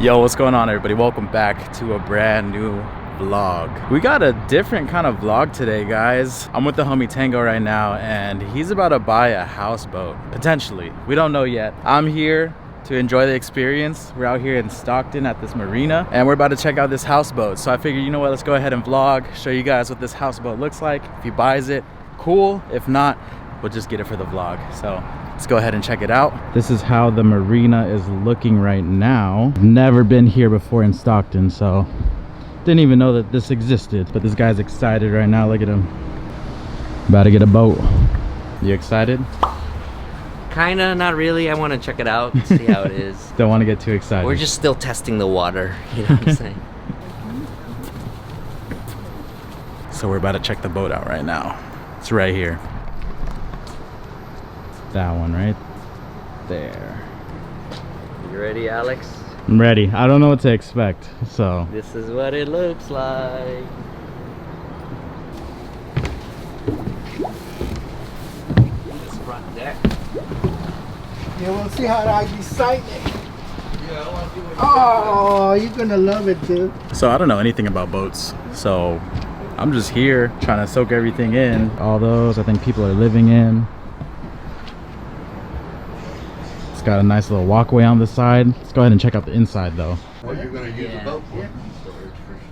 Yo, what's going on, everybody? Welcome back to a brand new vlog. We got a different kind of vlog today, guys. I'm with the homie Tango right now, and he's about to buy a houseboat. Potentially. We don't know yet. I'm here to enjoy the experience. We're out here in Stockton at this marina, and we're about to check out this houseboat. So I figured, you know what, let's go ahead and vlog, show you guys what this houseboat looks like. If he buys it, cool. If not, we'll just get it for the vlog. So let's go ahead and check it out. This is how the marina is looking right now. Never been here before in Stockton, so didn't even know that this existed. But this guy's excited right now. Look at him. About to get a boat. You excited? Kinda, not really. I want to check it out, see how it is. Don't want to get too excited. We're just still testing the water, you know what I'm saying? So we're about to check the boat out right now. It's right here. That one right there. You ready, Alex? I'm ready. I don't know what to expect, so This is what it looks like. This front deck. You want to see how I decide it? Yeah, I want to see what. Oh, you're gonna love it, dude. so I don't know anything about boats, so I'm just here trying to soak everything in. All those I think people are living in. It's got a nice little walkway on the side. Let's go ahead and check out the inside though. What you're gonna use the boat for? Yeah.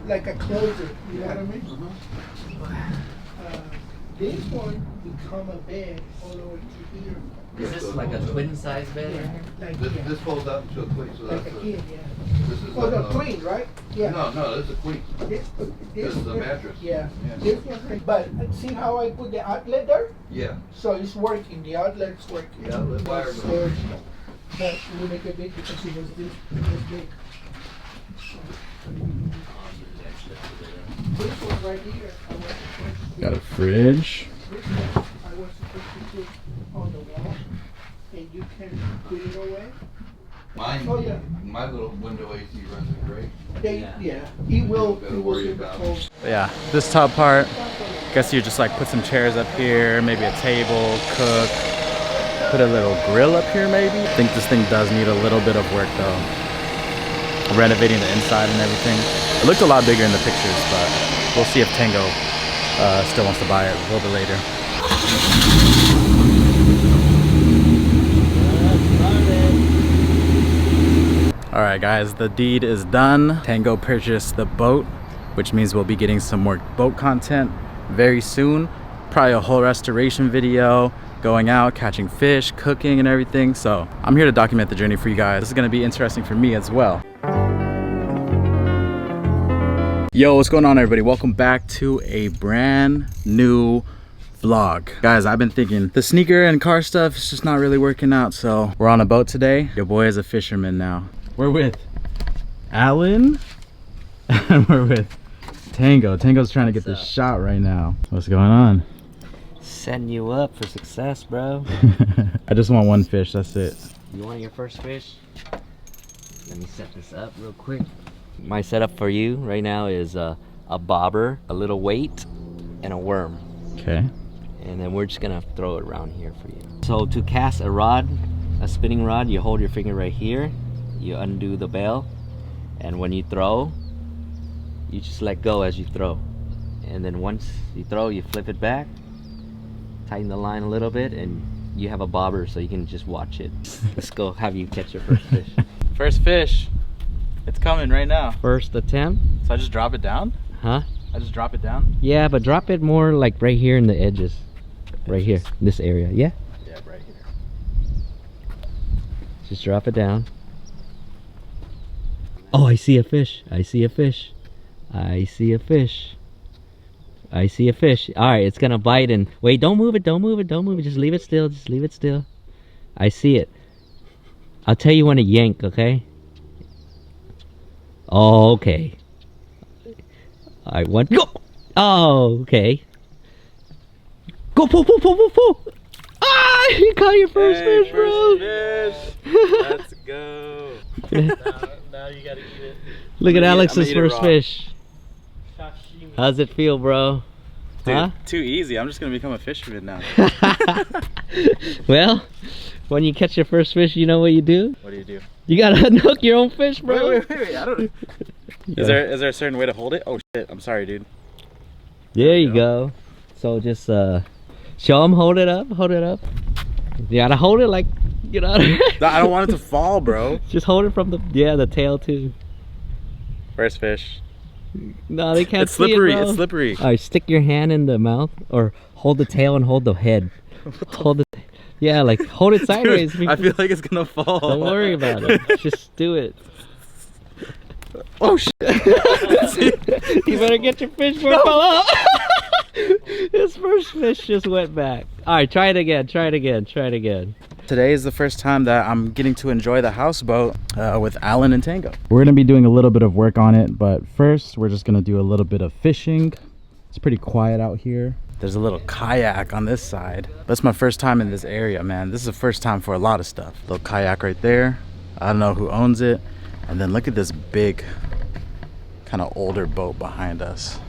Like a closet, you know what I mean? This one become a bed all the way to here. Is this like a twin size bed? Yeah, like, This folds up to a queen, so like that's a a, kid, yeah. this is Oh, the a, queen, right? Yeah. No, this is a queen. This This is a mattress. Yeah. Yeah. This one, but see how I put the outlet there? Yeah. So it's working. The outlet's working. The outlet wire So, goes. but we make it big because it was this big. This one right here, I was supposed to Got a fridge. this one I was supposed to put on the wall, and you can put it away. Mine, Oh, yeah. my little window AC runs it great. Yeah, it will. Gotta It will worry keep it about cold. But yeah, this top part, guess you just like put some chairs up here, maybe a table, cook, put a little grill up here maybe. I think this thing does need a little bit of work though. Renovating the inside and everything. It looked a lot bigger in the pictures, but we'll see if Tango still wants to buy it a little bit later. Alright guys, the deed is done. Tango purchased the boat, which means we'll be getting some more boat content very soon. Probably a whole restoration video, going out, catching fish, cooking and everything. So I'm here to document the journey for you guys. This is gonna be interesting for me as well. Yo, what's going on, everybody? Welcome back to a brand new vlog. Guys, I've been thinking the sneaker and car stuff is just not really working out, so we're on a boat today. Your boy is a fisherman now. We're with Alan and we're with Tango. Tango's trying to get this shot right now. What's going on? Setting you up for success, bro. I just want one fish, that's it. You want your first fish? Let me set this up real quick. My setup for you right now is a bobber, a little weight, and a worm. Okay. And then we're just gonna throw it around here for you. So to cast a rod, a spinning rod, you hold your finger right here, you undo the bail, and when you throw, you just let go as you throw. And then once you throw, you flip it back, tighten the line a little bit, and you have a bobber so you can just watch it. Let's go have you catch your first fish. First fish. It's coming right now. First attempt. So I just drop it down? Huh? I just drop it down? Yeah, but drop it more like right here in the edges. Right here, this area, yeah? Yeah, right here. Just drop it down. Oh, I see a fish. I see a fish. I see a fish. I see a fish. Alright, it's gonna bite and... Wait, don't move it, don't move it, don't move it. Just leave it still, just leave it still. I see it. I'll tell you when to yank, okay? Oh, okay. Alright, one... Go! Oh, okay. Go, pull, pull, pull, pull, pull! Ah! You caught your first fish, bro! First fish! Let's go! now you gotta eat it. Look at Alex's first raw. fish. How's it feel, bro? Dude, huh? Too easy. I'm just gonna become a fisherman now. Well, when you catch your first fish, you know what you do? What do you do? You gotta unhook your own fish, bro. Wait. I don't. Is there a certain way to hold it? Oh shit! I'm sorry, dude. There you go. So just show him. Hold it up. You gotta hold it like, you know. I don't want it to fall, bro. Just hold it from the tail too. Where's fish? No, they can't. It's slippery. See it, bro. It's slippery. All right, stick your hand in the mouth, or hold the tail and hold the head. Hold it. Yeah, like hold it sideways. Dude, I feel like it's gonna fall. Don't worry about it. Just do it. Oh shit! You better get your fish before it fell out. His first fish just went back. All right, try it again. Today is the first time that I'm getting to enjoy the houseboat with Alan and Tango. We're gonna be doing a little bit of work on it, but first we're just gonna do a little bit of fishing. It's pretty quiet out here. There's a little kayak on this side. That's my first time in this area, man. This is the first time for a lot of stuff. Little kayak right there. I don't know who owns it. And then look at this big, kind of older boat behind us.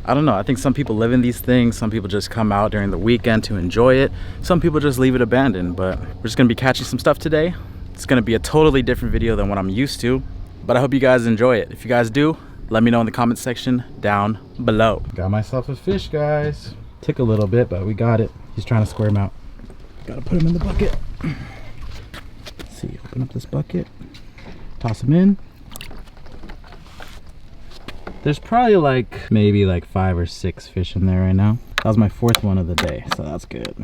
I don't know. I think some people live in these things. Some people just come out during the weekend to enjoy it. Some people just leave it abandoned. But we're just going to be catching some stuff today. It's going to be a totally different video than what I'm used to. But I hope you guys enjoy it. If you guys do, let me know in the comment section down below. Got myself a fish, guys. Took a little bit, but we got it. He's trying to square him out. Gotta put him in the bucket. Let's see, open up this bucket. Toss him in. There's probably maybe 5 or 6 fish in there right now. That was my 4th one of the day, so that's good.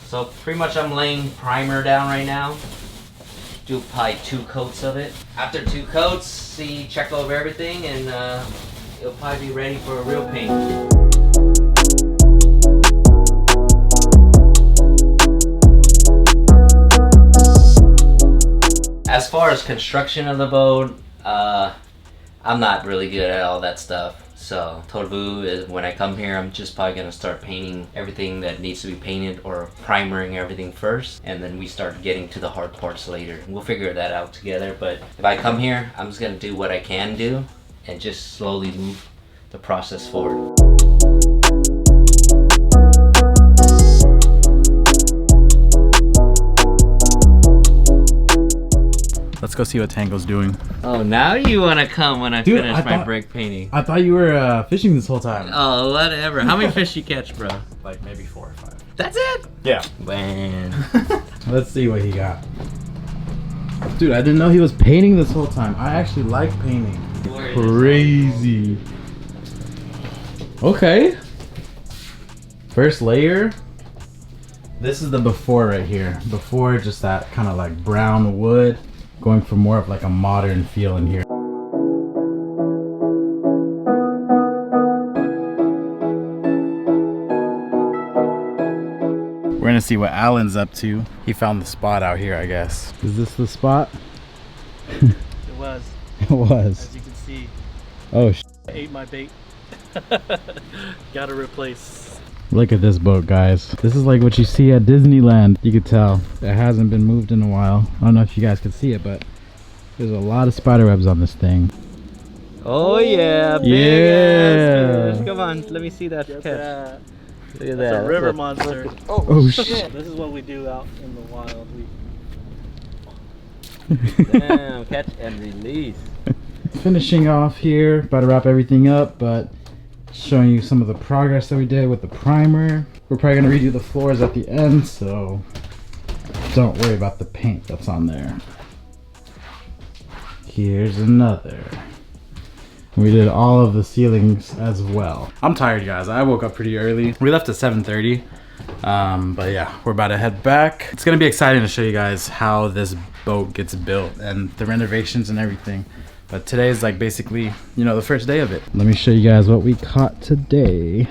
So pretty much I'm laying primer down right now. Do probably 2 coats of it. After 2 coats, check over everything, and it'll probably be ready for a real paint. As far as construction of the boat, I'm not really good at all that stuff. So Totavu is, when I come here, I'm just probably gonna start painting everything that needs to be painted, or primering everything first, and then we start getting to the hard parts later. We'll figure that out together, but if I come here, I'm just gonna do what I can do and just slowly move the process forward. Let's go see what Tango's doing. Oh, now you want to come when I finish my brake painting. I thought you were fishing this whole time. Oh, whatever. How many fish you catch, bro? Like maybe 4 or 5. That's it? Yeah. Man. Let's see what he got. Dude, I didn't know he was painting this whole time. I actually like painting. Crazy. Okay. First layer. This is the before right here. Before, just that kind of like brown wood. Going for more of like a modern feel in here. We're gonna see what Alan's up to. He found the spot out here, I guess. Is this the spot? It was. It was. As you can see. Oh, I ate my bait. Gotta replace. Look at this boat, guys. This is like what you see at Disneyland. You could tell it hasn't been moved in a while. I don't know if you guys could see it, but there's a lot of spider webs on this thing. Oh yeah, big ass fish. Come on, let me see that Get catch. that. Look at That's that. a river monster. Oh shit. This is what we do out in the wild. Damn, catch and release. Finishing off here, about to wrap everything up, but showing you some of the progress that we did with the primer. We're probably gonna redo the floors at the end, so don't worry about the paint that's on there. Here's another. We did all of the ceilings as well. I'm tired, guys. I woke up pretty early. We left at 7:30. But yeah, we're about to head back. It's gonna be exciting to show you guys how this boat gets built and the renovations and everything. But today is like basically, you know, the first day of it. Let me show you guys what we caught today.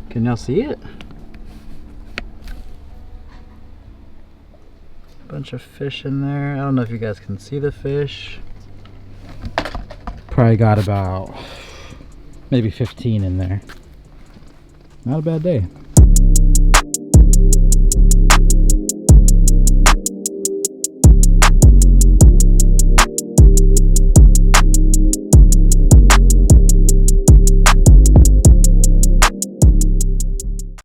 Can y'all see it? Bunch of fish in there. I don't know if you guys can see the fish. Probably got about maybe 15 in there. Not a bad day.